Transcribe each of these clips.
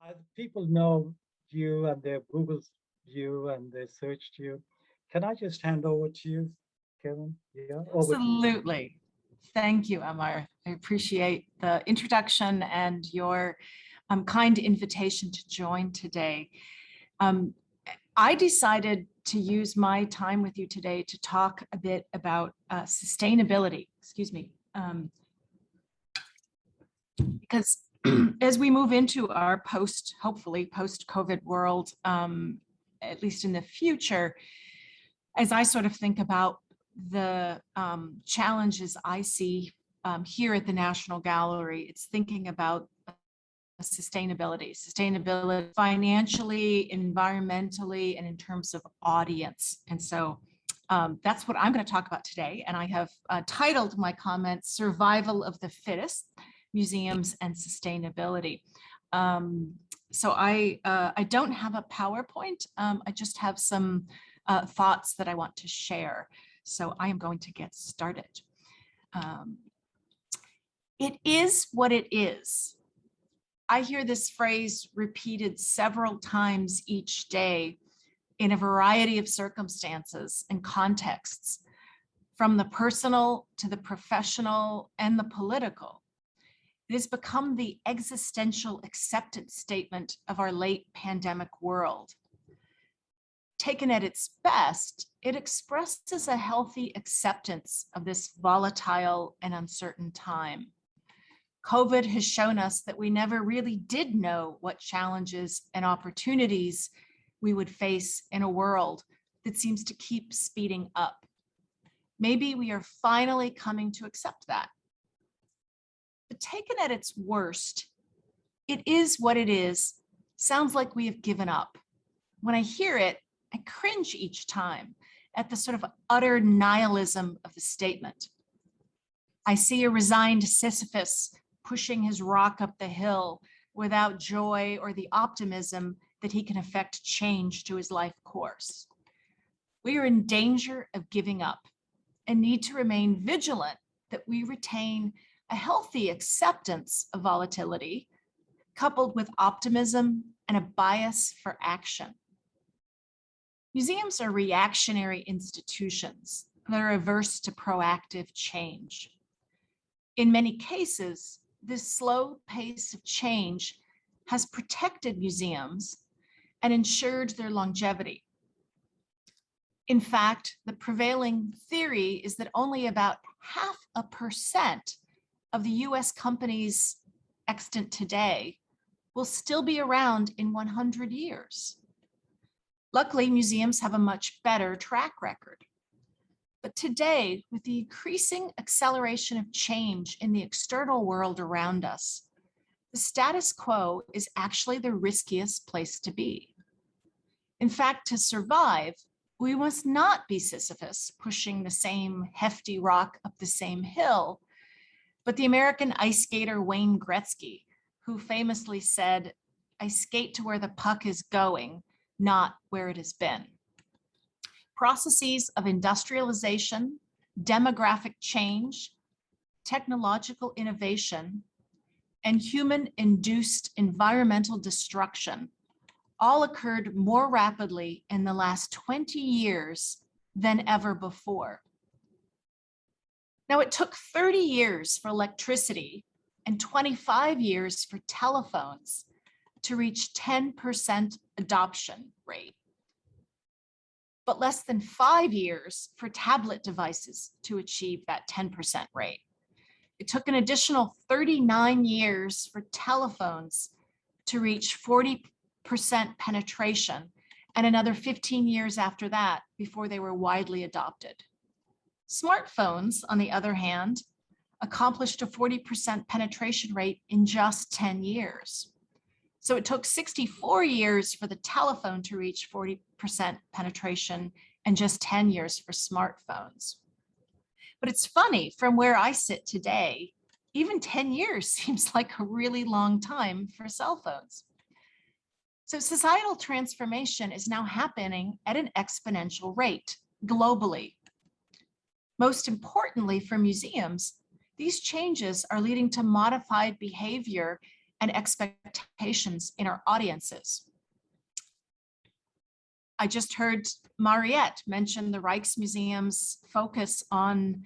As people know you and they Googled you and they searched you, can I just hand over to you, Kevin? Yeah, over to you. Absolutely. Thank you, Amar. I appreciate the introduction and your kind invitation to join today. Um, I decided to use my time with you today to talk a bit about sustainability, because as we move into our hopefully post-COVID world, at least in the future, as I sort of think about the challenges I see here at the National Gallery, it's thinking about sustainability financially, environmentally, and in terms of audience. And so that's what I'm going to talk about today. And I have titled my comments, Survival of the Fittest, Museums and Sustainability. So I don't have a PowerPoint. I just have some thoughts that I want to share. So I am going to get started. It is what it is. I hear this phrase repeated several times each day in a variety of circumstances and contexts, from the personal to the professional and the political. It has become the existential acceptance statement of our late pandemic world. Taken at its best, it expresses a healthy acceptance of this volatile and uncertain time. COVID has shown us that we never really did know what challenges and opportunities we would face in a world that seems to keep speeding up. Maybe we are finally coming to accept that. But taken at its worst, it is what it is, sounds like we have given up. When I hear it, I cringe each time at the sort of utter nihilism of the statement. I see a resigned Sisyphus pushing his rock up the hill without joy or the optimism that he can effect change to his life course. We are in danger of giving up and need to remain vigilant that we retain a healthy acceptance of volatility, coupled with optimism and a bias for action. Museums are reactionary institutions that are averse to proactive change. In many cases, this slow pace of change has protected museums and ensured their longevity. In fact, the prevailing theory is that only about 0.5% of the US companies extant today will still be around in 100 years. Luckily, museums have a much better track record. But today, with the increasing acceleration of change in the external world around us, the status quo is actually the riskiest place to be. In fact, to survive, we must not be Sisyphus pushing the same hefty rock up the same hill, but the American ice skater Wayne Gretzky, who famously said, "I skate to where the puck is going, not where it has been." Processes of industrialization, demographic change, technological innovation, and human-induced environmental destruction all occurred more rapidly in the last 20 years than ever before. Now, it took 30 years for electricity and 25 years for telephones to reach 10% adoption rate, but less than 5 years for tablet devices to achieve that 10% rate. It took an additional 39 years for telephones to reach 40% penetration, and another 15 years after that before they were widely adopted. Smartphones, on the other hand, accomplished a 40% penetration rate in just 10 years. So it took 64 years for the telephone to reach 40% penetration and just 10 years for smartphones. But it's funny, from where I sit today, even 10 years seems like a really long time for cell phones. So societal transformation is now happening at an exponential rate globally. Most importantly for museums, these changes are leading to modified behavior and expectations in our audiences. I just heard Mariette mention the Rijksmuseum's focus on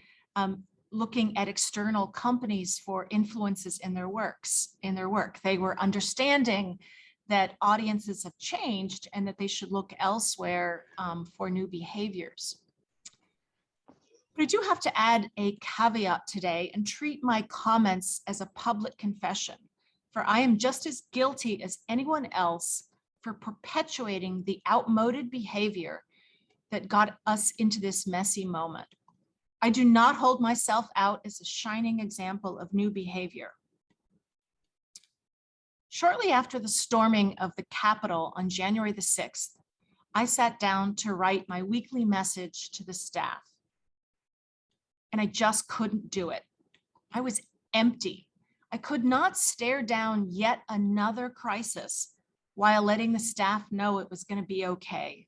looking at external companies for influences in their work. They were understanding that audiences have changed and that they should look elsewhere for new behaviors. But I do have to add a caveat today and treat my comments as a public confession, for I am just as guilty as anyone else for perpetuating the outmoded behavior that got us into this messy moment. I do not hold myself out as a shining example of new behavior. Shortly after the storming of the Capitol on January the 6th, I sat down to write my weekly message to the staff. And I just couldn't do it. I was empty. I could not stare down yet another crisis while letting the staff know it was going to be okay.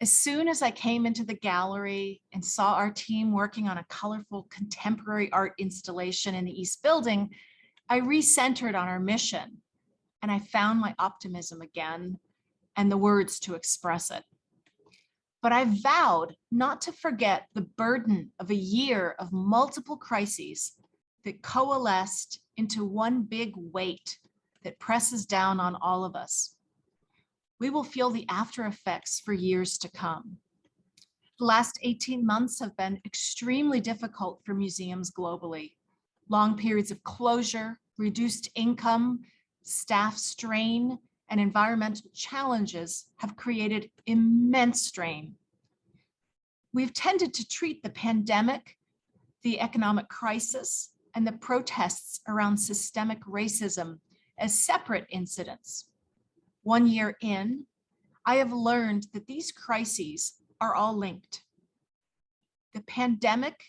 As soon as I came into the gallery and saw our team working on a colorful contemporary art installation in the East Building, I recentered on our mission, and I found my optimism again and the words to express it. But I vowed not to forget the burden of a year of multiple crises that coalesced into one big weight that presses down on all of us. We will feel the after effects for years to come. The last 18 months have been extremely difficult for museums globally. Long periods of closure, reduced income, staff strain, and environmental challenges have created immense strain. We've tended to treat the pandemic, the economic crisis, and the protests around systemic racism as separate incidents. 1 year in, I have learned that these crises are all linked. The pandemic,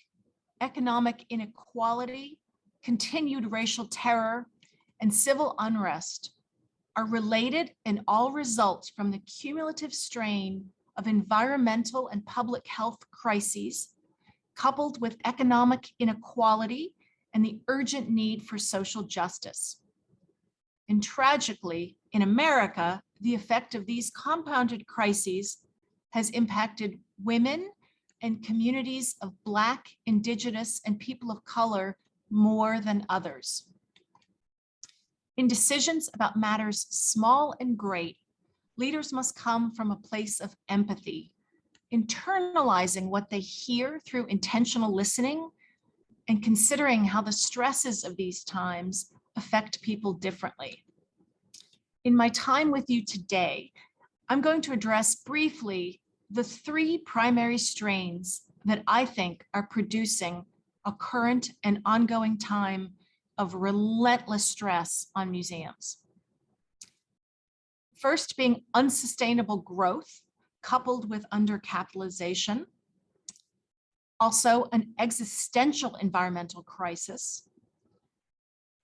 economic inequality, continued racial terror, and civil unrest are related and all result from the cumulative strain of environmental and public health crises, coupled with economic inequality and the urgent need for social justice. And tragically, in America, the effect of these compounded crises has impacted women and communities of Black, Indigenous, and people of color more than others. In decisions about matters small and great, leaders must come from a place of empathy, internalizing what they hear through intentional listening and considering how the stresses of these times affect people differently. In my time with you today, I'm going to address briefly the 3 primary strains that I think are producing a current and ongoing time of relentless stress on museums. First being unsustainable growth coupled with undercapitalization. Also an existential environmental crisis.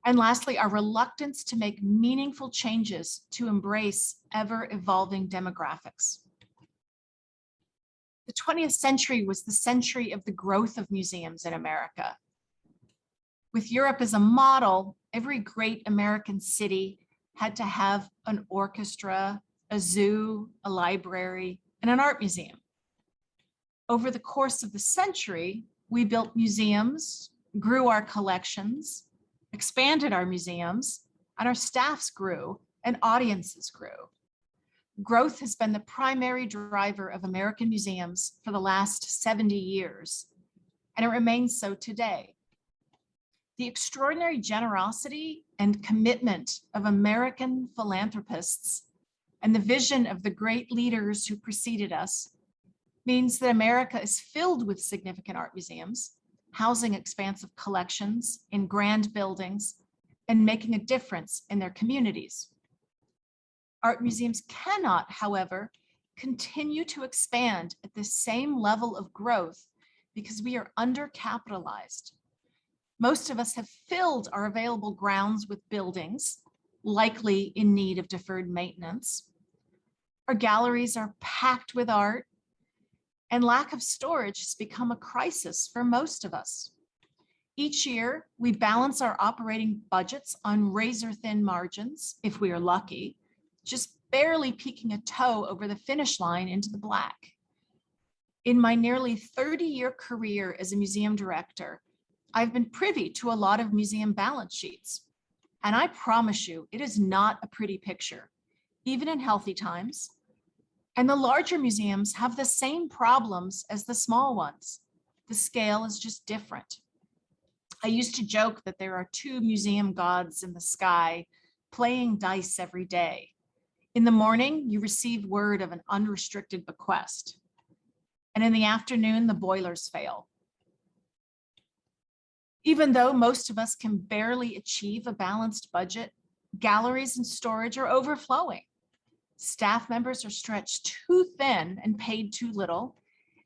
And lastly, our reluctance to make meaningful changes to embrace ever-evolving demographics. The 20th century was the century of the growth of museums in America. With Europe as a model, every great American city had to have an orchestra, a zoo, a library, and an art museum. Over the course of the century, we built museums, grew our collections, expanded our museums, and our staffs grew and audiences grew. Growth has been the primary driver of American museums for the last 70 years, and it remains so today. The extraordinary generosity and commitment of American philanthropists and the vision of the great leaders who preceded us means that America is filled with significant art museums, housing expansive collections in grand buildings, and making a difference in their communities. Art museums cannot, however, continue to expand at the same level of growth because we are undercapitalized. Most of us have filled our available grounds with buildings, likely in need of deferred maintenance. Our galleries are packed with art, and lack of storage has become a crisis for most of us. Each year, we balance our operating budgets on razor-thin margins, if we are lucky, just barely peeking a toe over the finish line into the black. In my nearly 30-year career as a museum director, I've been privy to a lot of museum balance sheets. And I promise you, it is not a pretty picture, even in healthy times. And the larger museums have the same problems as the small ones. The scale is just different. I used to joke that there are two museum gods in the sky playing dice every day. In the morning, you receive word of an unrestricted bequest. And in the afternoon, the boilers fail. Even though most of us can barely achieve a balanced budget, galleries and storage are overflowing. Staff members are stretched too thin and paid too little,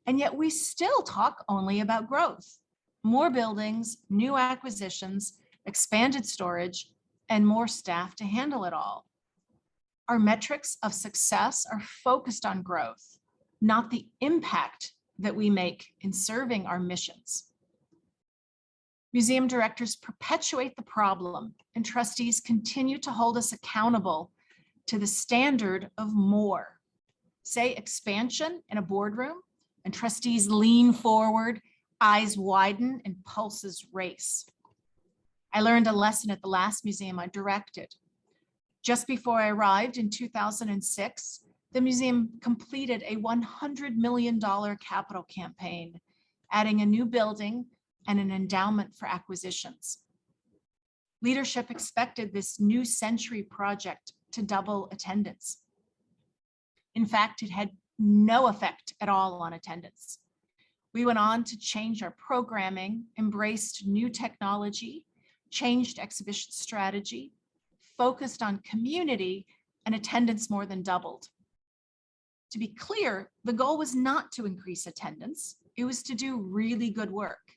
and yet we still talk only about growth. More buildings, new acquisitions, expanded storage, and more staff to handle it all. Our metrics of success are focused on growth, not the impact that we make in serving our missions. Museum directors perpetuate the problem, and trustees continue to hold us accountable to the standard of more. Say expansion in a boardroom, and trustees lean forward, eyes widen, and pulses race. I learned a lesson at the last museum I directed. Just before I arrived in 2006, the museum completed a $100 million capital campaign, adding a new building and an endowment for acquisitions. Leadership expected this new century project to double attendance. In fact, it had no effect at all on attendance. We went on to change our programming, embraced new technology, changed exhibition strategy, focused on community, and attendance more than doubled. To be clear, the goal was not to increase attendance. It was to do really good work.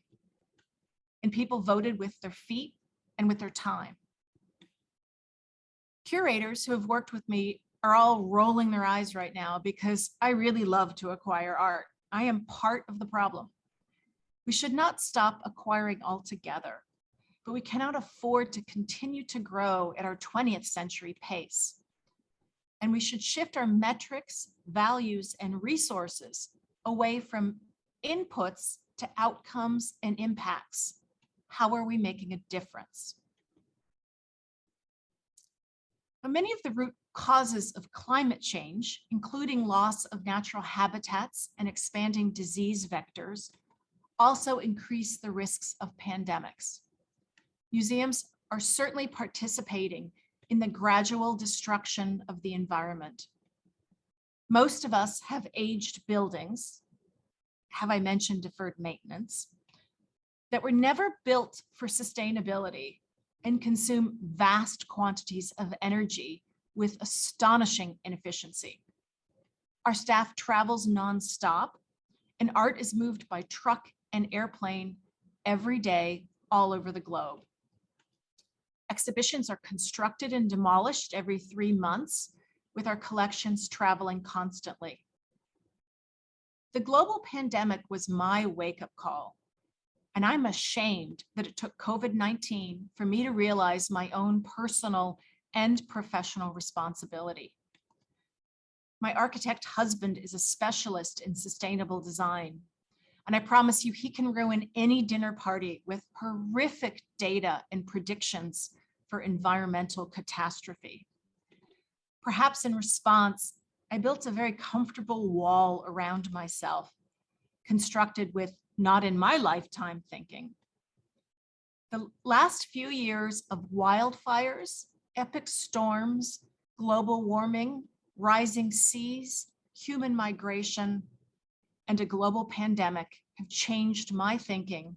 And people voted with their feet and with their time. Curators who have worked with me are all rolling their eyes right now because I really love to acquire art. I am part of the problem. We should not stop acquiring altogether, but we cannot afford to continue to grow at our 20th century pace. And we should shift our metrics, values, and resources away from inputs to outcomes and impacts. How are we making a difference? Now, many of the root causes of climate change, including loss of natural habitats and expanding disease vectors, also increase the risks of pandemics. Museums are certainly participating in the gradual destruction of the environment. Most of us have aged buildings, have I mentioned deferred maintenance, that were never built for sustainability and consume vast quantities of energy with astonishing inefficiency. Our staff travels nonstop, and art is moved by truck and airplane every day all over the globe. Exhibitions are constructed and demolished every 3 months, with our collections traveling constantly. The global pandemic was my wake-up call, and I'm ashamed that it took COVID-19 for me to realize my own personal and professional responsibility. My architect husband is a specialist in sustainable design, and I promise you he can ruin any dinner party with horrific data and predictions for environmental catastrophe. Perhaps in response, I built a very comfortable wall around myself, constructed with not in my lifetime thinking. The last few years of wildfires, epic storms, global warming, rising seas, human migration, and a global pandemic have changed my thinking,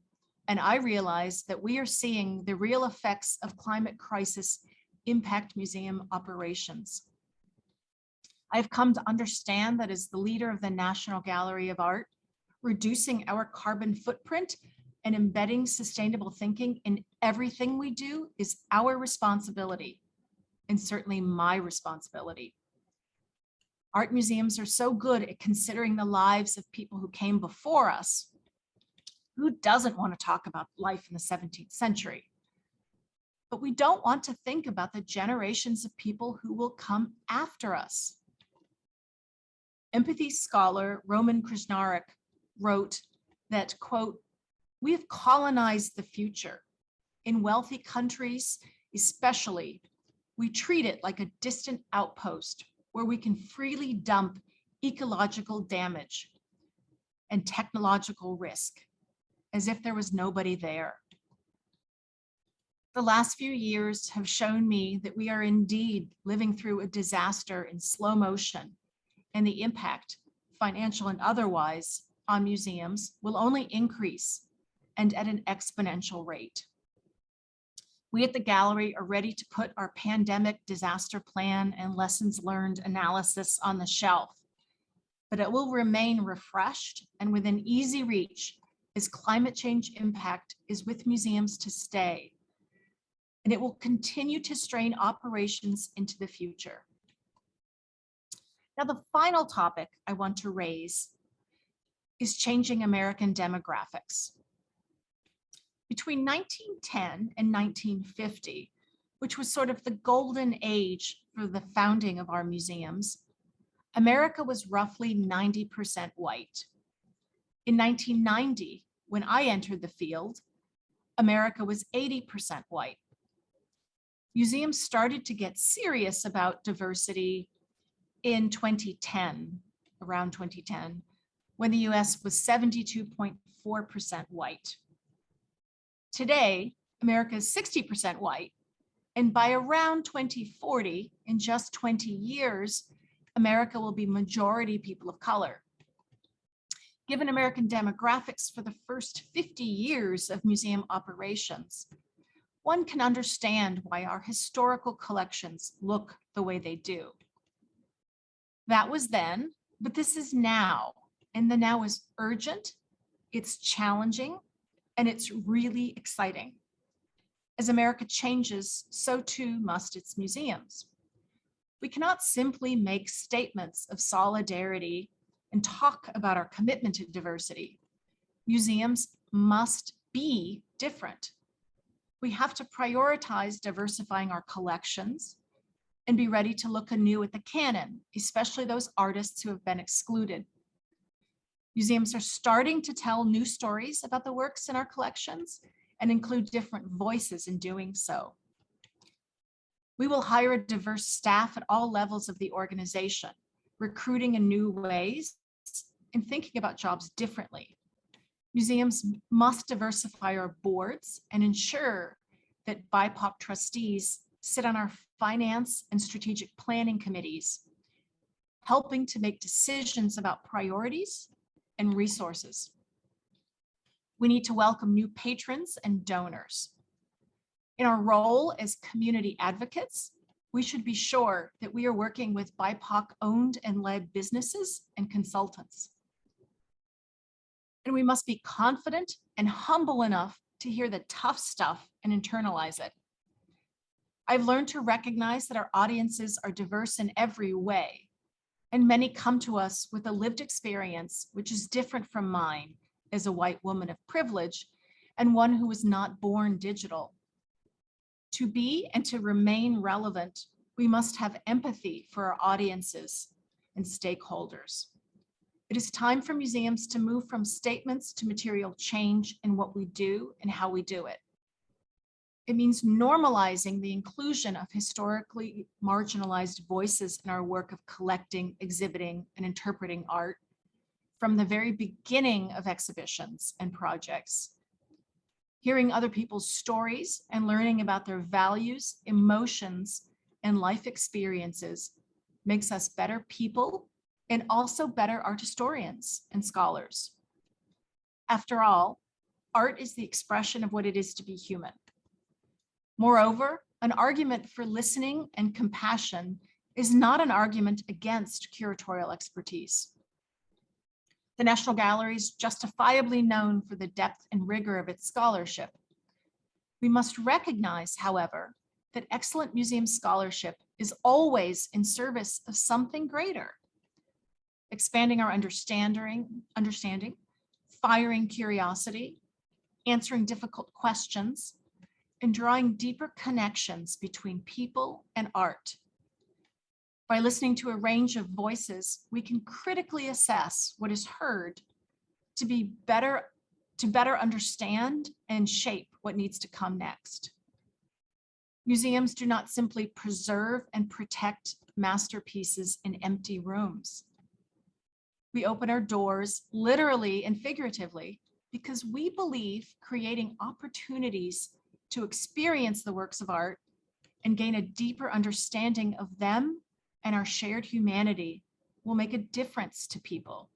and I realize that we are seeing the real effects of climate crisis impact museum operations. I've come to understand that as the leader of the National Gallery of Art, reducing our carbon footprint and embedding sustainable thinking in everything we do is our responsibility, and certainly my responsibility. Art museums are so good at considering the lives of people who came before us. Who doesn't want to talk about life in the 17th century? But we don't want to think about the generations of people who will come after us. Empathy scholar Roman Krishnarik wrote that, quote, "We have colonized the future. In wealthy countries, especially, we treat it like a distant outpost where we can freely dump ecological damage and technological risk as if there was nobody there." The last few years have shown me that we are indeed living through a disaster in slow motion, and the impact, financial and otherwise, on museums will only increase and at an exponential rate. We at the gallery are ready to put our pandemic disaster plan and lessons learned analysis on the shelf, but it will remain refreshed and within easy reach as climate change impact is with museums to stay, and it will continue to strain operations into the future. Now, the final topic I want to raise is changing American demographics. Between 1910 and 1950, which was sort of the golden age for the founding of our museums, America was roughly 90% white. In 1990, when I entered the field, America was 80% white. Museums started to get serious about diversity in 2010, around 2010, when the US was 72.4% white. Today, America is 60% white, and by around 2040, in just 20 years, America will be majority people of color. Given American demographics for the first 50 years of museum operations, one can understand why our historical collections look the way they do. That was then, but this is now, and the now is urgent, it's challenging, and it's really exciting. As America changes, so too must its museums. We cannot simply make statements of solidarity and talk about our commitment to diversity. Museums must be different. We have to prioritize diversifying our collections and be ready to look anew at the canon, especially those artists who have been excluded. Museums are starting to tell new stories about the works in our collections and include different voices in doing so. We will hire a diverse staff at all levels of the organization, recruiting in new ways and thinking about jobs differently. Museums must diversify our boards and ensure that BIPOC trustees sit on our finance and strategic planning committees, helping to make decisions about priorities and resources. We need to welcome new patrons and donors. In our role as community advocates, we should be sure that we are working with BIPOC-owned and led businesses and consultants. And we must be confident and humble enough to hear the tough stuff and internalize it. I've learned to recognize that our audiences are diverse in every way, and many come to us with a lived experience which is different from mine as a white woman of privilege and one who was not born digital. To be and to remain relevant, we must have empathy for our audiences and stakeholders. It is time for museums to move from statements to material change in what we do and how we do it. It means normalizing the inclusion of historically marginalized voices in our work of collecting, exhibiting, and interpreting art from the very beginning of exhibitions and projects. Hearing other people's stories and learning about their values, emotions, and life experiences makes us better people and also better art historians and scholars. After all, art is the expression of what it is to be human. Moreover, an argument for listening and compassion is not an argument against curatorial expertise. The National Gallery is justifiably known for the depth and rigor of its scholarship. We must recognize, however, that excellent museum scholarship is always in service of something greater, expanding our understanding, firing curiosity, answering difficult questions, and drawing deeper connections between people and art. By listening to a range of voices, we can critically assess what is heard to better understand and shape what needs to come next. Museums do not simply preserve and protect masterpieces in empty rooms. We open our doors literally and figuratively because we believe creating opportunities to experience the works of art and gain a deeper understanding of them and our shared humanity will make a difference to people.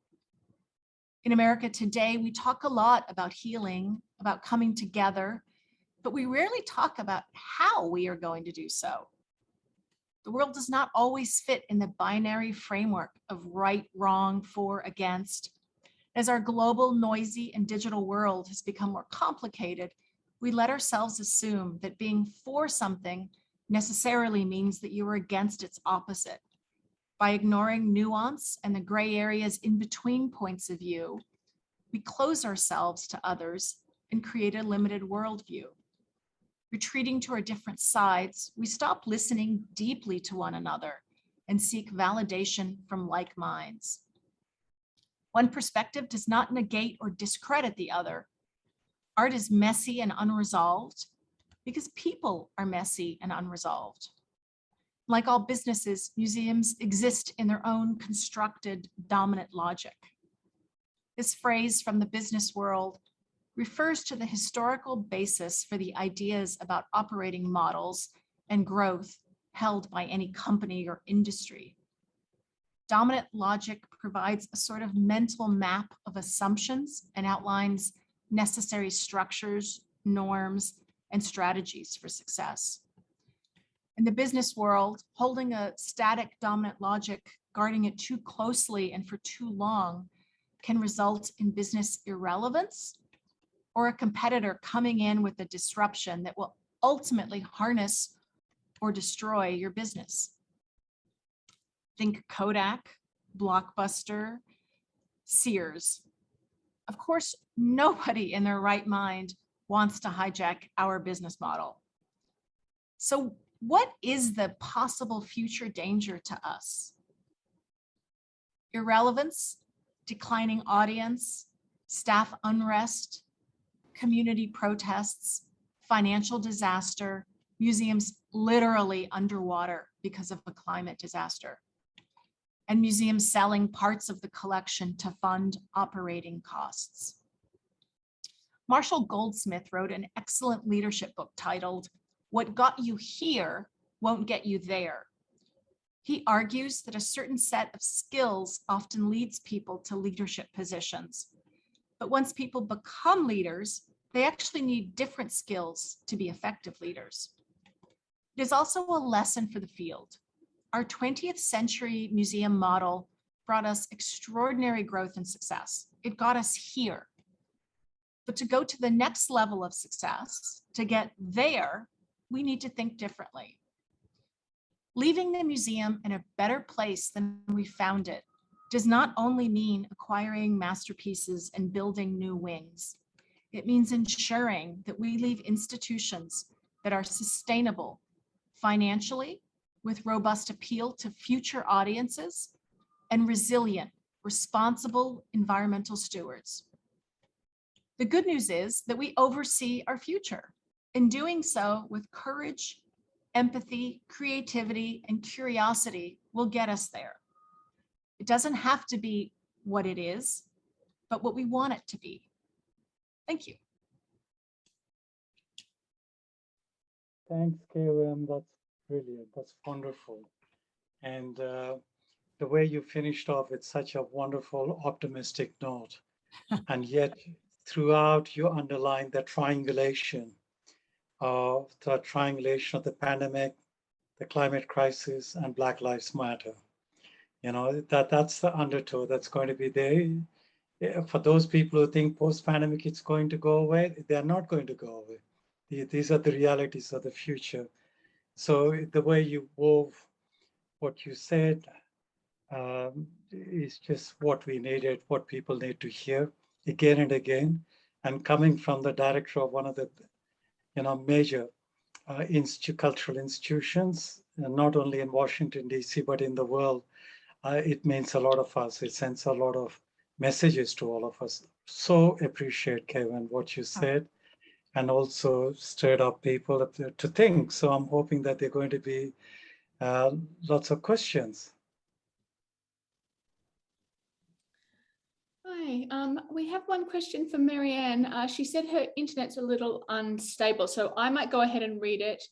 In America today, we talk a lot about healing, about coming together, but we rarely talk about how we are going to do so. The world does not always fit in the binary framework of right, wrong, for, against. As our global, noisy, and digital world has become more complicated, we let ourselves assume that being for something necessarily means that you are against its opposite. By ignoring nuance and the gray areas in between points of view, we close ourselves to others and create a limited worldview. Retreating to our different sides, we stop listening deeply to one another and seek validation from like minds. One perspective does not negate or discredit the other. Art is messy and unresolved because people are messy and unresolved. Like all businesses, museums exist in their own constructed dominant logic. This phrase from the business world refers to the historical basis for the ideas about operating models and growth held by any company or industry. Dominant logic provides a sort of mental map of assumptions and outlines necessary structures, norms, and strategies for success. In the business world, holding a static dominant logic, guarding it too closely and for too long can result in business irrelevance or a competitor coming in with a disruption that will ultimately harness or destroy your business. Think Kodak, Blockbuster, Sears. Of course, nobody in their right mind wants to hijack our business model. So what is the possible future danger to us? Irrelevance, declining audience, staff unrest, community protests, financial disaster, museums literally underwater because of a climate disaster, and museums selling parts of the collection to fund operating costs. Marshall Goldsmith wrote an excellent leadership book titled, "What Got You Here Won't Get You There." He argues that a certain set of skills often leads people to leadership positions. But once people become leaders, they actually need different skills to be effective leaders. It is also a lesson for the field. Our 20th century museum model brought us extraordinary growth and success. It got us here. But to go to the next level of success, to get there, we need to think differently. Leaving the museum in a better place than we found it does not only mean acquiring masterpieces and building new wings. It means ensuring that we leave institutions that are sustainable financially, with robust appeal to future audiences, and resilient, responsible environmental stewards. The good news is that we oversee our future. In doing so with courage, empathy, creativity, and curiosity will get us there. It doesn't have to be what it is, but what we want it to be. Thank you. Thanks, Kaywin. That's brilliant. That's wonderful. And the way you finished off with such a wonderful, optimistic note, and yet throughout you underline the triangulation of the pandemic, the climate crisis, and Black Lives Matter. You know, that's the undertow that's going to be there. For those people who think post-pandemic it's going to go away, they're not going to go away. These are the realities of the future. So the way you wove what you said is just what we needed, what people need to hear again and again. And coming from the director of one of the, major cultural institutions, not only in Washington, D.C., but in the world, it means a lot of us. It sends a lot of messages to all of us. So appreciate, Kevin, what you said, and also stirred up people to think. So I'm hoping that there are going to be lots of questions. Hi, we have one question from Marianne. She said her internet's a little unstable, so I might go ahead and read it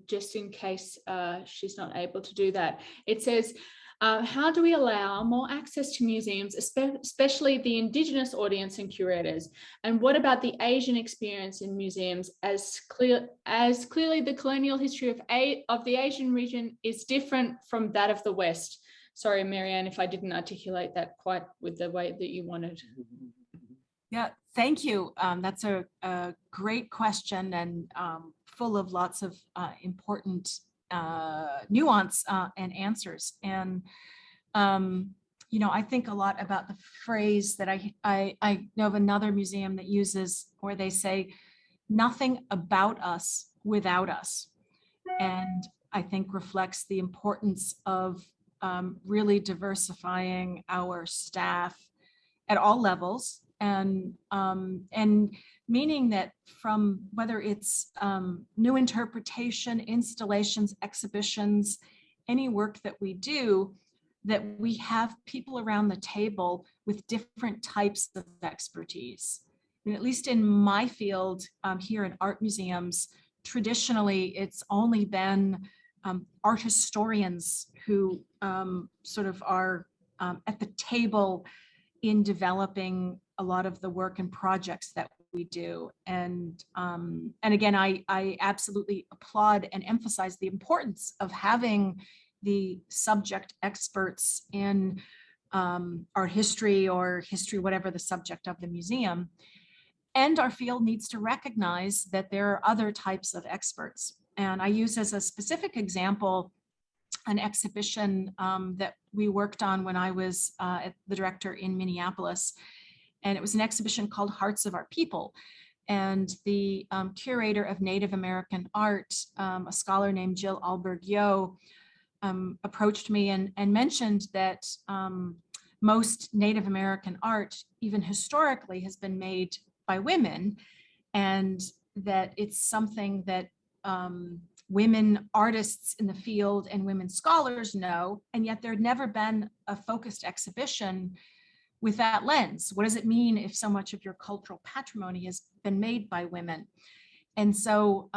just in case she's not able to do that. It says, how do we allow more access to museums, especially the Indigenous audience and curators? And what about the Asian experience in museums, as clearly the colonial history of the Asian region is different from that of the West? Sorry, Marianne, if I didn't articulate that quite with the way that you wanted. Yeah, thank you. That's a great question, and full of lots of important nuance and answers. And, I think a lot about the phrase that I know of another museum that uses, where they say, nothing about us without us. And I think reflects the importance of really diversifying our staff at all levels, and meaning that from whether it's new interpretation, installations, exhibitions, any work that we do, that we have people around the table with different types of expertise. I mean, at least in my field here in art museums, traditionally it's only been art historians who sort of are at the table in developing a lot of the work and projects that we do. And again, I absolutely applaud and emphasize the importance of having the subject experts in art history or history, whatever the subject of the museum. And our field needs to recognize that there are other types of experts. And I use as a specific example an exhibition that we worked on when I was the director in Minneapolis. And it was an exhibition called Hearts of Our People. And the curator of Native American art, a scholar named Jill Alberg-Yo, approached me and mentioned that most Native American art, even historically, has been made by women, and that it's something that women artists in the field and women scholars know, and yet there had never been a focused exhibition with that lens. What does it mean if so much of your cultural patrimony has been made by women? And so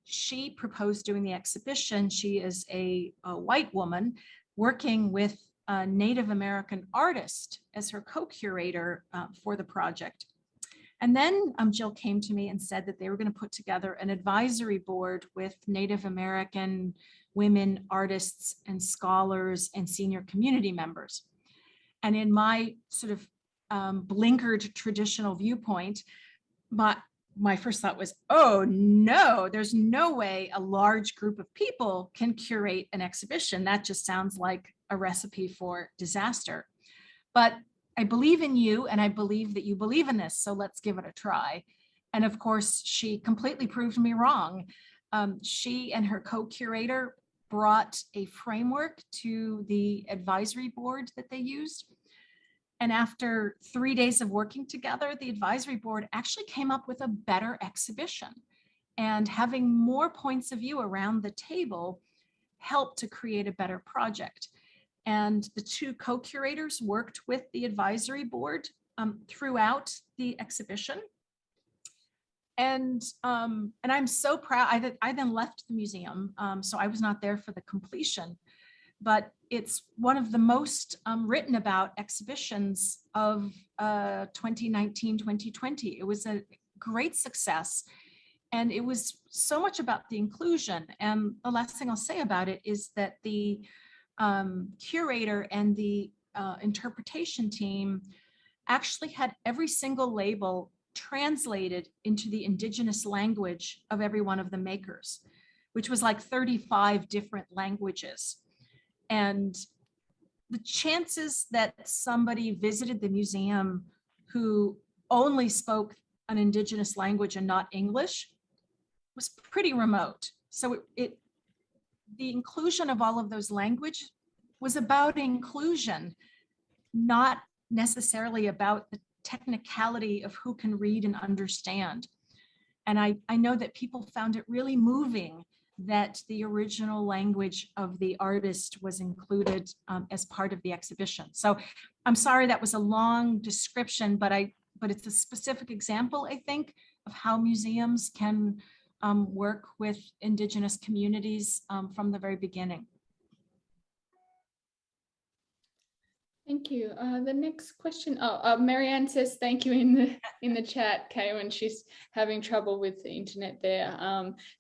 she proposed doing the exhibition. She is a white woman working with a Native American artist as her co-curator for the project. And then Jill came to me and said that they were going to put together an advisory board with Native American women artists and scholars and senior community members. And in my sort of blinkered traditional viewpoint, my first thought was, oh no, there's no way a large group of people can curate an exhibition. That just sounds like a recipe for disaster. But I believe in you, and I believe that you believe in this, so let's give it a try. And of course, she completely proved me wrong. She and her co-curator brought a framework to the advisory board that they used. And after 3 days of working together, the advisory board actually came up with a better exhibition. And having more points of view around the table helped to create a better project. And the two co-curators worked with the advisory board throughout the exhibition. And I'm so proud. I then left the museum, so I was not there for the completion. But it's one of the most written about exhibitions of 2019, 2020. It was a great success. And it was so much about the inclusion. And the last thing I'll say about it is that the curator and the interpretation team actually had every single label translated into the Indigenous language of every one of the makers, which was like 35 different languages. And the chances that somebody visited the museum who only spoke an indigenous language and not English was pretty remote. So the inclusion of all of those language was about inclusion, not necessarily about the technicality of who can read and understand. And I know that people found it really moving that the original language of the artist was included as part of the exhibition. So I'm sorry that was a long description, but it's a specific example, I think, of how museums can work with Indigenous communities from the very beginning. Thank you. The next question, Marianne says thank you in the chat, Kaywin. She's having trouble with the internet there.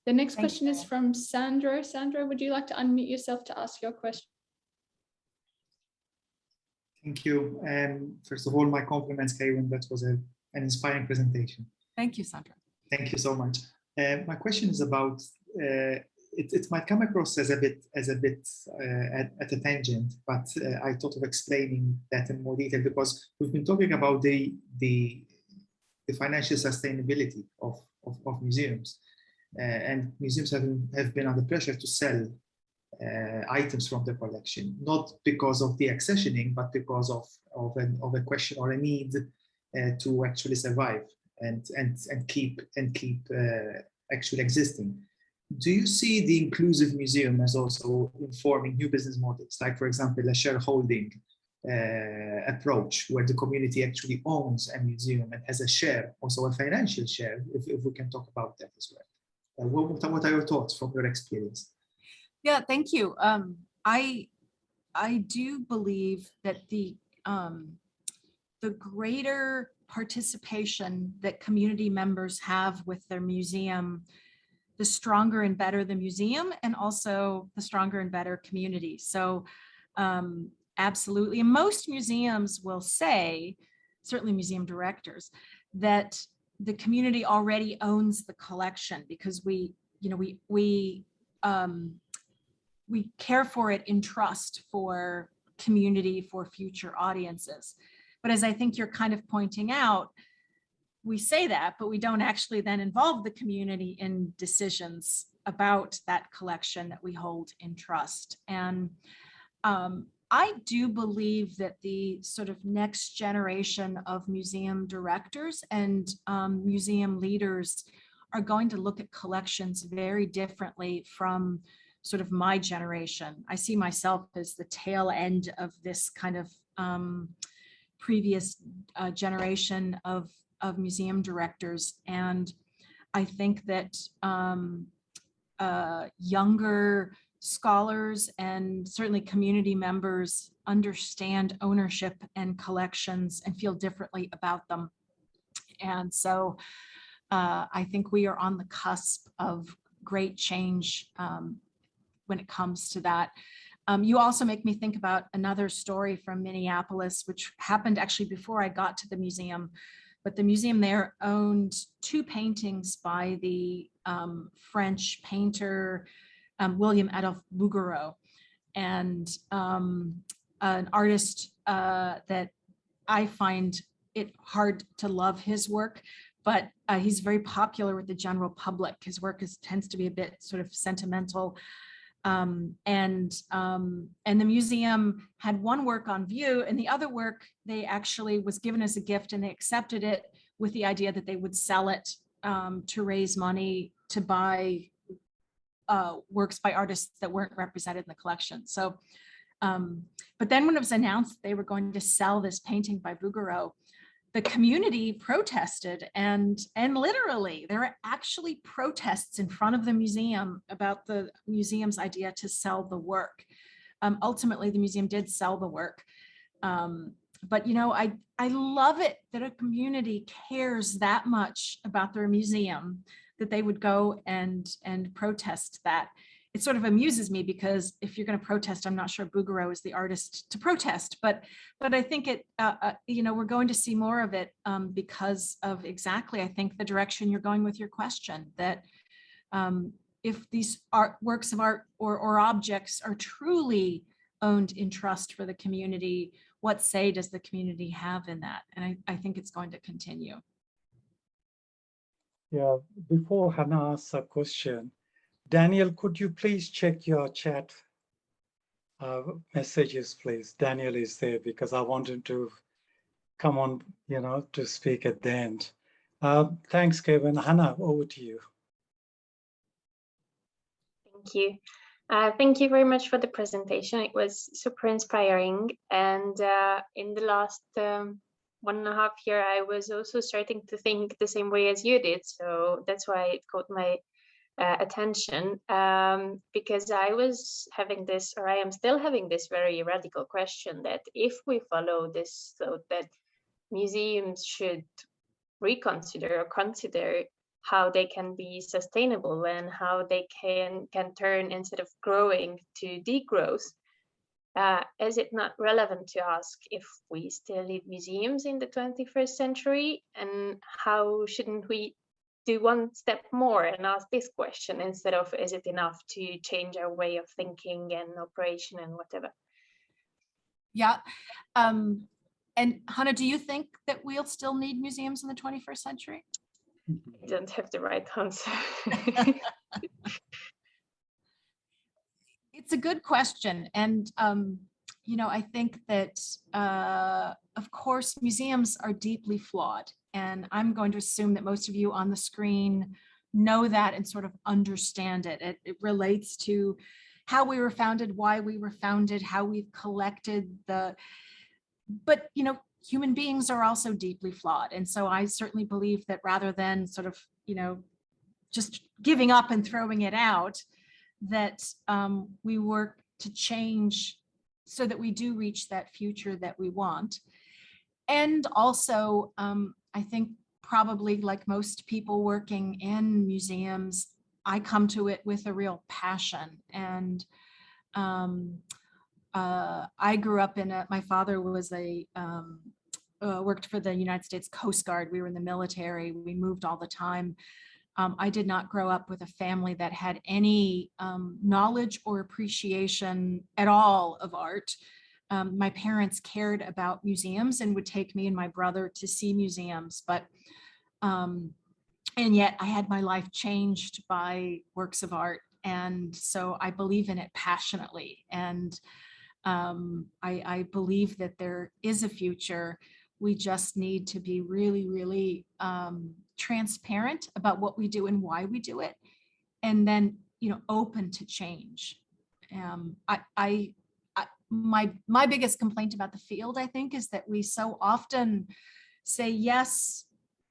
The next question is from Sandra. Sandra, would you like to unmute yourself to ask your question? Thank you. First of all, my compliments, Kaywin. That was an inspiring presentation. Thank you, Sandra. Thank you so much. My question is about, it might come across as a bit at a tangent, but I thought of explaining that in more detail because we've been talking about the financial sustainability of museums, and museums have been under pressure to sell items from the collection, not because of the accessioning, but because of a question or a need to actually survive and keep actually existing. Do you see the inclusive museum as also informing new business models, like, for example, a shareholding approach where the community actually owns a museum and has a share, also a financial share, if we can talk about that as well? What are your thoughts from your experience? Yeah, thank you. I do believe that the greater participation that community members have with their museum, the stronger and better the museum, and also the stronger and better community. So absolutely. And most museums will say, certainly museum directors, that the community already owns the collection because we care for it in trust for community, for future audiences. But as I think you're kind of pointing out, we say that, but we don't actually then involve the community in decisions about that collection that we hold in trust. And I do believe that the sort of next generation of museum directors and museum leaders are going to look at collections very differently from sort of my generation. I see myself as the tail end of this kind of previous generation of museum directors. And I think that younger scholars and certainly community members understand ownership and collections and feel differently about them. And so I think we are on the cusp of great change when it comes to that. You also make me think about another story from Minneapolis, which happened actually before I got to the museum. But the museum there owned two paintings by the French painter William Adolphe Bouguereau, and an artist that I find it hard to love his work, but he's very popular with the general public. His work tends to be a bit sort of sentimental. And the museum had one work on view, and the other work they actually was given as a gift, and they accepted it with the idea that they would sell it to raise money to buy works by artists that weren't represented in the collection. So, but then when it was announced they were going to sell this painting by Bouguereau, the community protested, and literally there are actually protests in front of the museum about the museum's idea to sell the work. Ultimately, the museum did sell the work. But I love it that a community cares that much about their museum that they would go and protest that. It sort of amuses me because if you're going to protest, I'm not sure Bouguereau is the artist to protest, but I think it, we're going to see more of it because of exactly, I think, the direction you're going with your question, that if these works of art or objects are truly owned in trust for the community, what say does the community have in that? And I think it's going to continue. Yeah, before Hannah asks a question, Daniel, could you please check your chat messages, please? Daniel is there because I want him to come on, to speak at the end. Thanks, Kevin. Hannah, over to you. Thank you. Thank you very much for the presentation. It was super inspiring. And in the last 1.5 years, I was also starting to think the same way as you did. So that's why it caught my attention, because I was having this, or I am still having this very radical question that if we follow this thought that museums should reconsider or consider how they can be sustainable and how they can turn, instead of growing, to degrowth, is it not relevant to ask if we still need museums in the 21st century? And how shouldn't we do one step more and ask this question instead of, is it enough to change our way of thinking and operation and whatever? Yeah. And Hannah, do you think that we'll still need museums in the 21st century? I don't have the right answer. It's a good question. And, I think that, of course, museums are deeply flawed. And I'm going to assume that most of you on the screen know that and sort of understand it. It relates to how we were founded, why we were founded, how we've collected but, human beings are also deeply flawed. And so I certainly believe that rather than sort of, just giving up and throwing it out, that we work to change so that we do reach that future that we want. And also, I think probably like most people working in museums, I come to it with a real passion. And I grew up my father was worked for the United States Coast Guard. We were in the military. We moved all the time. I did not grow up with a family that had any knowledge or appreciation at all of art. My parents cared about museums and would take me and my brother to see museums, and yet I had my life changed by works of art. And so I believe in it passionately. And I believe that there is a future. We just need to be really, really transparent about what we do and why we do it, and then open to change. My biggest complaint about the field, I think, is that we so often say, yes,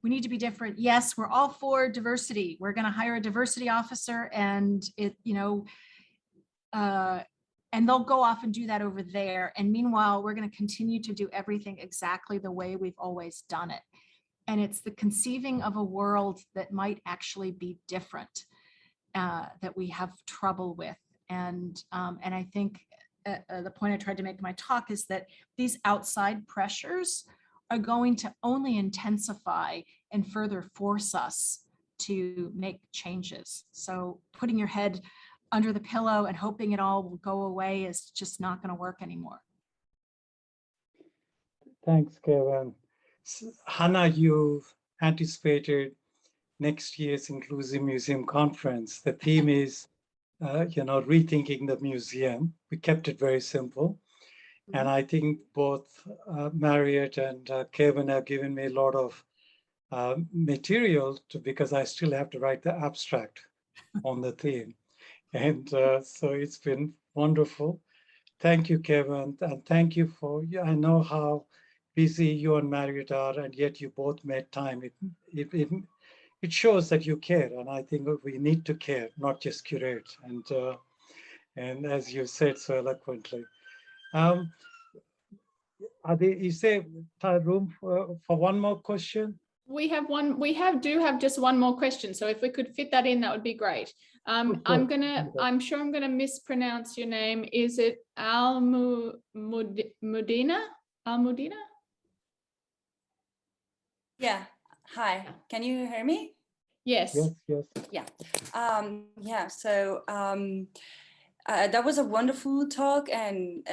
we need to be different. Yes, we're all for diversity. We're going to hire a diversity officer, and and they'll go off and do that over there. And meanwhile, we're going to continue to do everything exactly the way we've always done it. And it's the conceiving of a world that might actually be different that we have trouble with. And I think the point I tried to make in my talk is that these outside pressures are going to only intensify and further force us to make changes. So putting your head under the pillow and hoping it all will go away is just not going to work anymore. Thanks, Kevin. Hannah, you've anticipated next year's Inclusive Museum Conference. The theme is, rethinking the museum. We kept it very simple. Mm-hmm. And I think both Marriott and Kevin have given me a lot of material because I still have to write the abstract on the theme. And so it's been wonderful. Thank you, Kevin. And thank you I know how busy you and Marriott are, and yet you both made time. It shows that you care. And I think we need to care, not just curate. And as you said so eloquently. Is there room for one more question? We do have just one more question. So if we could fit that in, that would be great. I'm sure I'm gonna mispronounce your name. Is it Almudena? Yeah. Hi. Can you hear me? Yes. Yes. Yeah. So That was a wonderful talk, and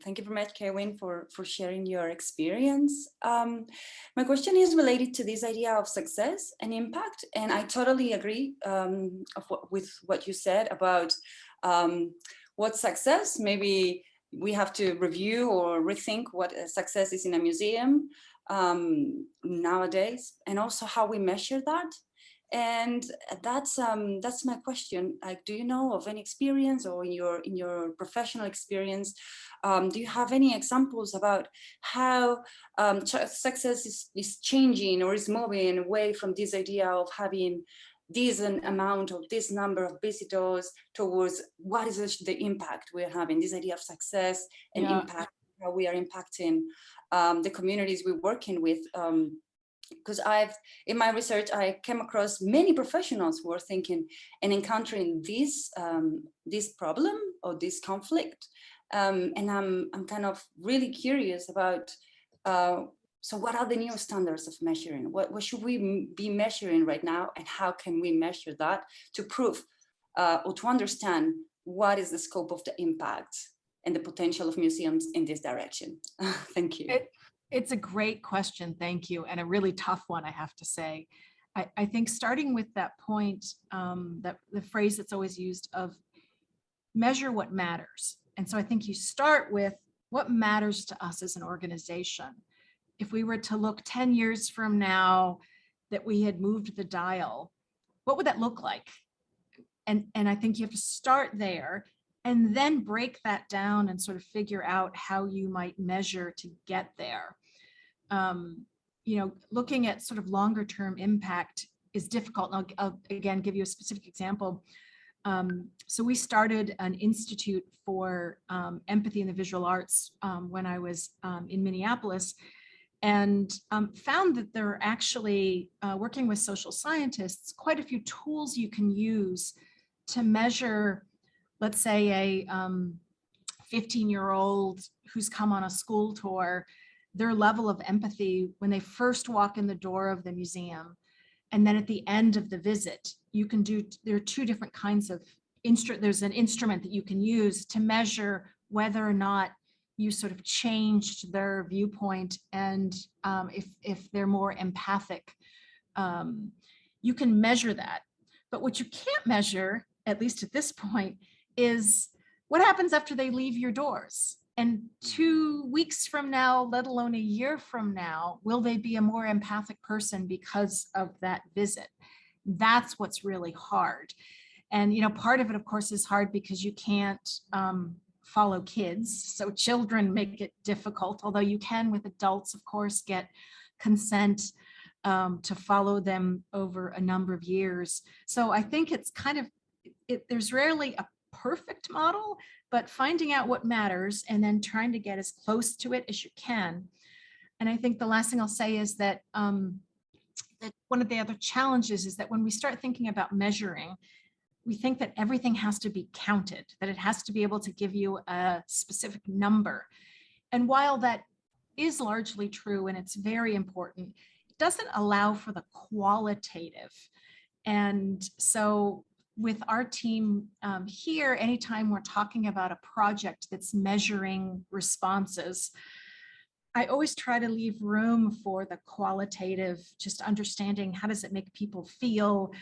thank you very much, Kaywin, for sharing your experience. My question is related to this idea of success and impact, and I totally agree with what you said about what success. Maybe we have to review or rethink what success is in a museum nowadays, and also how we measure that. And that's my question. Like, do you know of any experience, or in your professional experience, do you have any examples about how success is changing or is moving away from this idea of having this amount of this number of visitors towards what is the impact we're having, this idea of success and impact, how we are impacting the communities we're working with? Because in my research, I came across many professionals who are thinking and encountering this problem or this conflict, and I'm kind of really curious about. So, what are the new standards of measuring? What should we be measuring right now, and how can we measure that to prove or to understand what is the scope of the impact and the potential of museums in this direction? Thank you. It's a great question, thank you, and a really tough one, I have to say. I think starting with that point, that the phrase that's always used of measure what matters. And so I think you start with what matters to us as an organization. If we were to look 10 years from now that we had moved the dial, what would that look like? And I think you have to start there and then break that down and sort of figure out how you might measure to get there. Looking at sort of longer term impact is difficult. And I'll again give you a specific example. So we started an institute for empathy in the visual arts when I was in Minneapolis, and found that there are actually, working with social scientists, quite a few tools you can use to measure, let's say, a 15-year-old who's come on a school tour, their level of empathy when they first walk in the door of the museum. And then at the end of the visit, you can there are two different kinds of there's an instrument that you can use to measure whether or not you sort of changed their viewpoint, and if they're more empathic. You can measure that. But what you can't measure, at least at this point, is what happens after they leave your doors. And 2 weeks from now, let alone a year from now, will they be a more empathic person because of that visit? That's what's really hard. And, part of it, of course, is hard because you can't follow kids. So children make it difficult, although you can with adults, of course, get consent to follow them over a number of years. So I think it's kind of, there's rarely a perfect model, but finding out what matters and then trying to get as close to it as you can. And I think the last thing I'll say is that, that one of the other challenges is that when we start thinking about measuring, we think that everything has to be counted, that it has to be able to give you a specific number. And while that is largely true and it's very important, it doesn't allow for the qualitative. And so with our team here, anytime we're talking about a project that's measuring responses, I always try to leave room for the qualitative, just understanding how does it make people feel?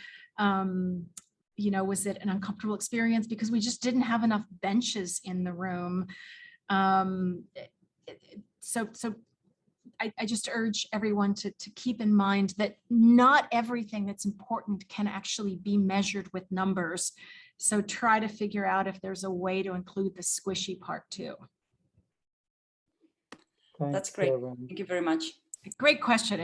Was it an uncomfortable experience because we just didn't have enough benches in the room? So I just urge everyone to keep in mind that not everything that's important can actually be measured with numbers. So try to figure out if there's a way to include the squishy part too. Thanks, that's great. Kaywin. Thank you very much. Great question.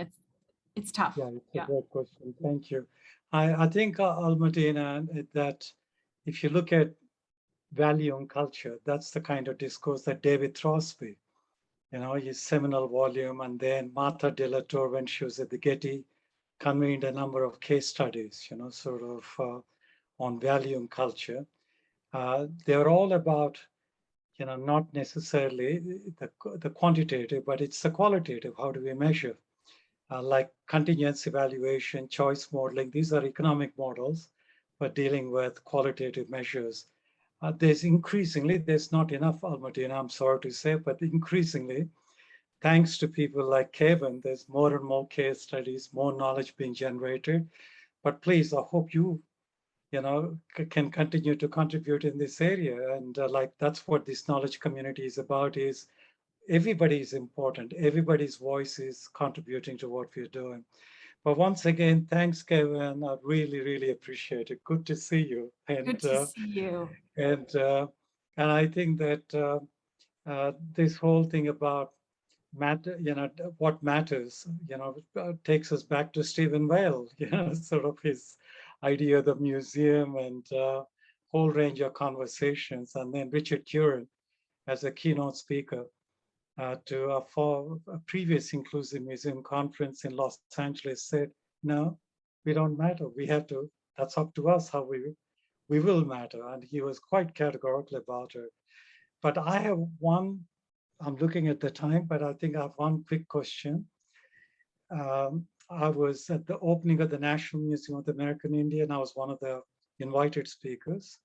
It's tough. Yeah, it's a great question. Thank you. I think, Almudena, that if you look at value and culture, that's the kind of discourse that David Throsby, his seminal volume, and then Martha de la Torre, when she was at the Getty, convened a number of case studies, sort of on value and culture. They're all about, not necessarily the quantitative, but it's the qualitative. How do we measure? Like continuous evaluation, choice modeling, these are economic models, but dealing with qualitative measures. there's increasingly, there's not enough, Almudena, I'm sorry to say, but increasingly, thanks to people like Kaywin, there's more and more case studies, more knowledge being generated. But please, I hope you can continue to contribute in this area. And like, that's what this knowledge community is about, is everybody is important. Everybody's voice is contributing to what we're doing. But once again, thanks, Kevin. I really, really appreciate it. Good to see you. Good to see you. And I think that this whole thing about matter, what matters, takes us back to Stephen Weil, sort of his idea of the museum and whole range of conversations. And then Richard Curran as a keynote speaker for a previous Inclusive Museum conference in Los Angeles said, no, we don't matter. We have to, that's up to us how we will matter. And he was quite categorical about it. But I have one, I'm looking at the time, but I think I have one quick question. I was at the opening of the National Museum of the American Indian. I was one of the invited speakers.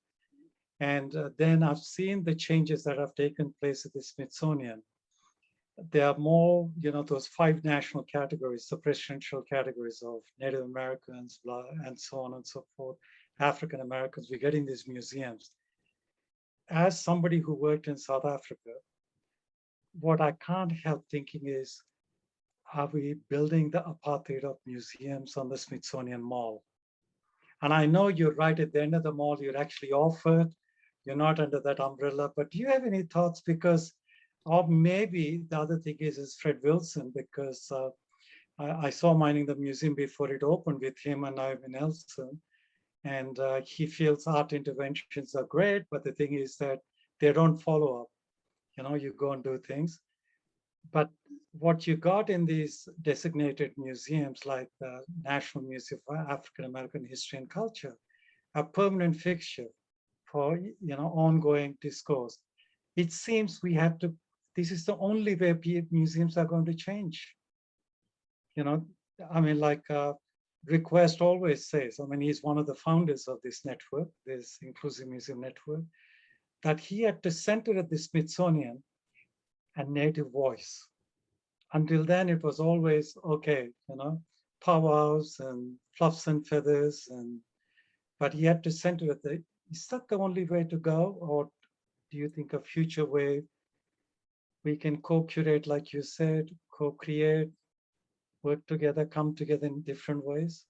And then I've seen the changes that have taken place at the Smithsonian. There are more, those 5 national categories, the presidential categories of Native Americans, and so on and so forth, African Americans. We're getting these museums. As somebody who worked in South Africa, what I can't help thinking is, are we building the apartheid of museums on the Smithsonian Mall? And I know you're right at the end of the mall, you're actually offered, you're not under that umbrella, but do you have any thoughts? Because, or maybe the other thing is Fred Wilson, because I saw Mining the Museum before it opened with him and Ivan Nelson. And he feels art interventions are great, but the thing is that they don't follow up. You go and do things. But what you got in these designated museums, like the National Museum for African American History and Culture, a permanent fixture for ongoing discourse. It seems we have to, this is the only way museums are going to change. I mean, like Rick West always says, I mean, he's one of the founders of this network, this Inclusive Museum Network, that he had to center at the Smithsonian a native voice. Until then, it was always, okay, powwows and fluffs and feathers, but he had to center it. Is that the only way to go? Or do you think a future way we can co-curate, like you said, co-create, work together, come together in different ways?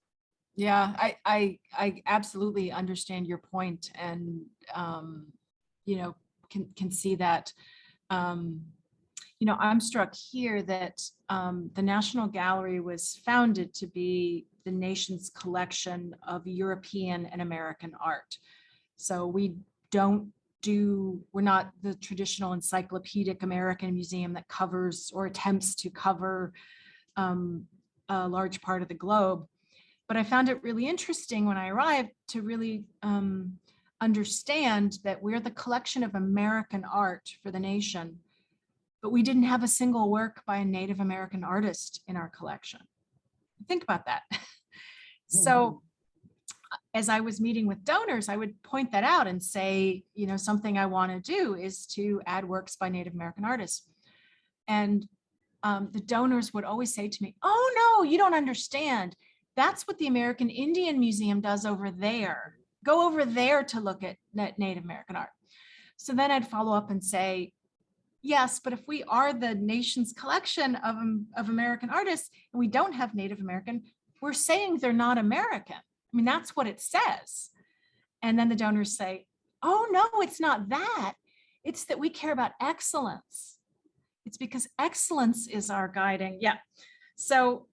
Yeah, I absolutely understand your point, and can see that. I'm struck here that the National Gallery was founded to be the nation's collection of European and American art. So we're not the traditional encyclopedic American museum that covers or attempts to cover a large part of the globe. But I found it really interesting when I arrived to really understand that we're the collection of American art for the nation, but we didn't have a single work by a Native American artist in our collection. Think about that. So as I was meeting with donors, I would point that out and say, something I want to do is to add works by Native American artists. And the donors would always say to me, oh, no, you don't understand. That's what the American Indian Museum does over there. Go over there to look at Native American art. So then I'd follow up and say, yes, but if we are the nation's collection of American artists and we don't have Native American, we're saying they're not American. I mean, that's what it says. And then the donors say, oh, no, it's not that. It's that we care about excellence. It's because excellence is our guiding. Yeah. So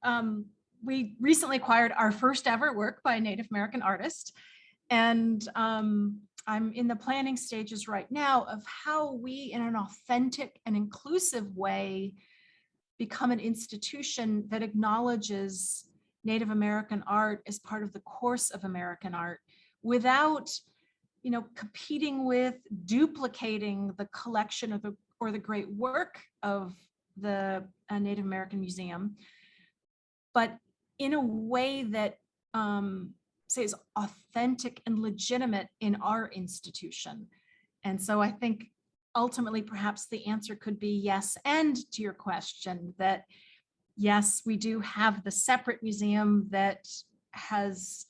we recently acquired our first ever work by a Native American artist. And I'm in the planning stages right now of how we, in an authentic and inclusive way, become an institution that acknowledges Native American art as part of the course of American art without, competing with, duplicating the collection of or the great work of the Native American Museum, but in a way that is authentic and legitimate in our institution. And so I think ultimately perhaps the answer could be yes, and to your question that yes, we do have the separate museum that has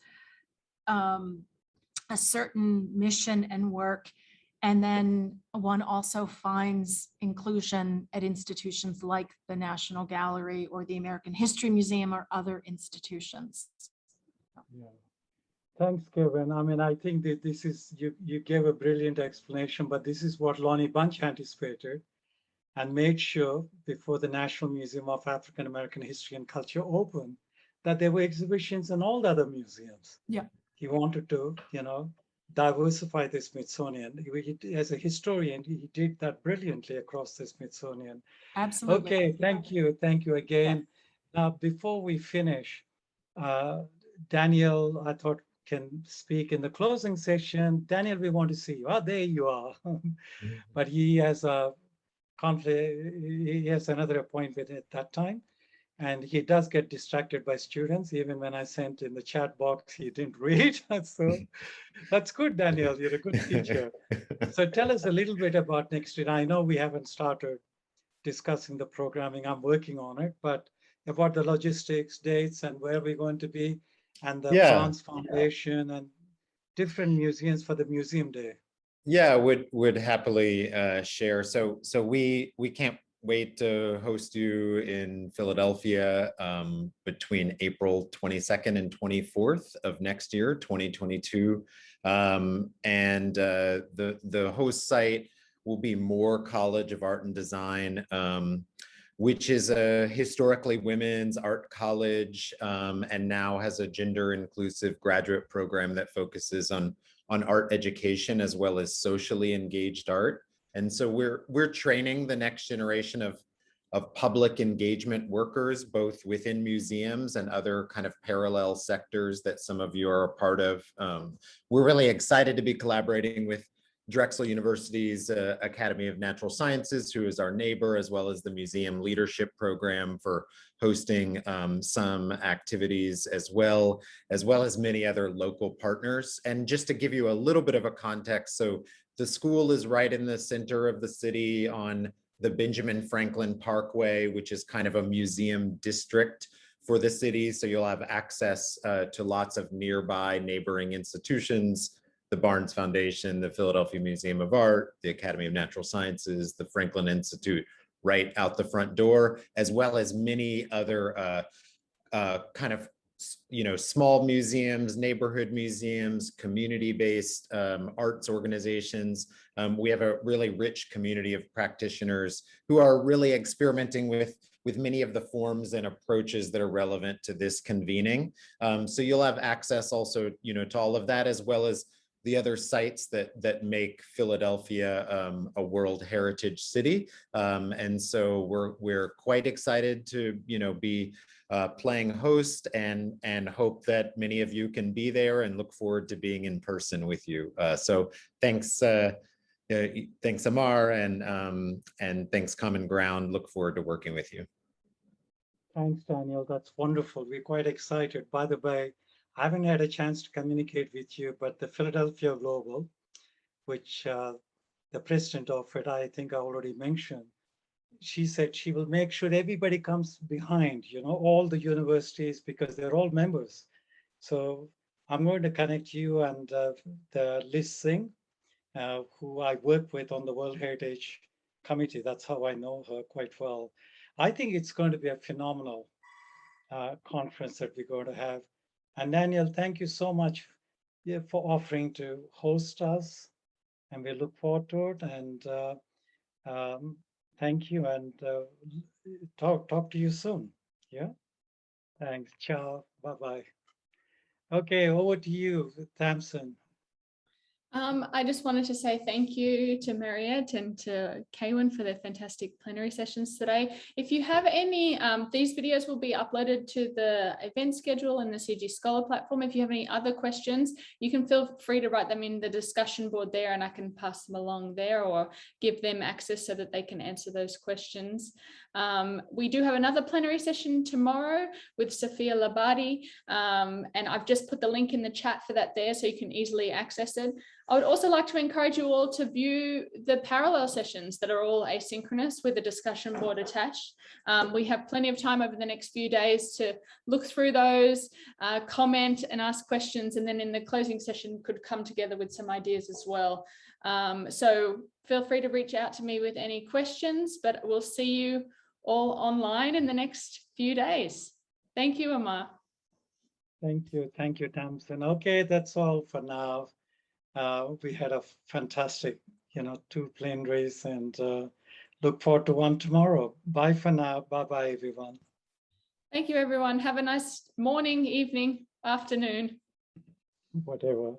a certain mission and work. And then one also finds inclusion at institutions like the National Gallery or the American History Museum or other institutions. Yeah. Thanks, Kevin. I mean, I think that this is, you gave a brilliant explanation, but this is what Lonnie Bunch anticipated and made sure before the National Museum of African American History and Culture opened that there were exhibitions in all the other museums. Yeah. He wanted to, diversify the Smithsonian. As a historian, he did that brilliantly across the Smithsonian. Absolutely. Okay, thank you. Thank you again. Now, before we finish, Daniel, I thought, can speak in the closing session. Daniel, we want to see you. Oh, there you are. But he has a conflict. He has another appointment at that time. And he does get distracted by students. Even when I sent in the chat box, he didn't read. So that's good, Daniel. You're a good teacher. So tell us a little bit about next year. I know we haven't started discussing the programming. I'm working on it, but about the logistics, dates, and where we're going to be, and the Barnes Foundation and different museums for the museum day. Yeah, would happily share. So we can't wait to host you in Philadelphia between April 22nd and 24th of next year, 2022. And the host site will be Moore College of Art and Design, which is a historically women's art college, and now has a gender inclusive graduate program that focuses on art education as well as socially engaged art. And so we're training the next generation of public engagement workers, both within museums and other kind of parallel sectors that some of you are a part of. We're really excited to be collaborating with Drexel University's Academy of Natural Sciences, who is our neighbor, as well as the Museum Leadership Program for hosting some activities as well as many other local partners. And just to give you a little bit of a context, so the school is right in the center of the city on the Benjamin Franklin Parkway, which is kind of a museum district for the city. So you'll have access to lots of nearby neighboring institutions, the Barnes Foundation, the Philadelphia Museum of Art, the Academy of Natural Sciences, the Franklin Institute, right out the front door, as well as many other kind of small museums, neighborhood museums, community-based arts organizations. We have a really rich community of practitioners who are really experimenting with many of the forms and approaches that are relevant to this convening. So you'll have access also, to all of that, as well as the other sites that make Philadelphia a World Heritage City. And so we're quite excited to be playing host and hope that many of you can be there, and look forward to being in person with you. So thanks Amar, and thanks Common Ground. Look forward to working with you. Thanks, Daniel. That's wonderful. We're quite excited. By the way, I haven't had a chance to communicate with you, but the Philadelphia Global, which the president of it, I think I already mentioned, she said she will make sure everybody comes behind, all the universities, because they're all members. So I'm going to connect you and the Liz Singh, who I work with on the World Heritage Committee. That's how I know her quite well. I think it's going to be a phenomenal conference that we're going to have. And Daniel, thank you so much for offering to host us, and we look forward to it. And thank you, and talk to you soon. Yeah, thanks. Ciao. Bye-bye. Okay, over to you, Tamsin. I just wanted to say thank you to Mariette and to Kaywin for their fantastic plenary sessions today. If you have any, these videos will be uploaded to the event schedule and the CG Scholar platform. If you have any other questions, you can feel free to write them in the discussion board there, and I can pass them along there or give them access so that they can answer those questions. We do have another plenary session tomorrow with Sophia Labadi, and I've just put the link in the chat for that there so you can easily access it. I would also like to encourage you all to view the parallel sessions that are all asynchronous with a discussion board attached. We have plenty of time over the next few days to look through those, comment and ask questions, and then in the closing session could come together with some ideas as well. So feel free to reach out to me with any questions, but we'll see you all online in the next few days. Thank you, Amar. Thank you, Tamsin. Okay, that's all for now. We had a fantastic, 2 plenaries, and look forward to one tomorrow. Bye for now. Bye-bye, everyone. Thank you, everyone. Have a nice morning, evening, afternoon. Whatever.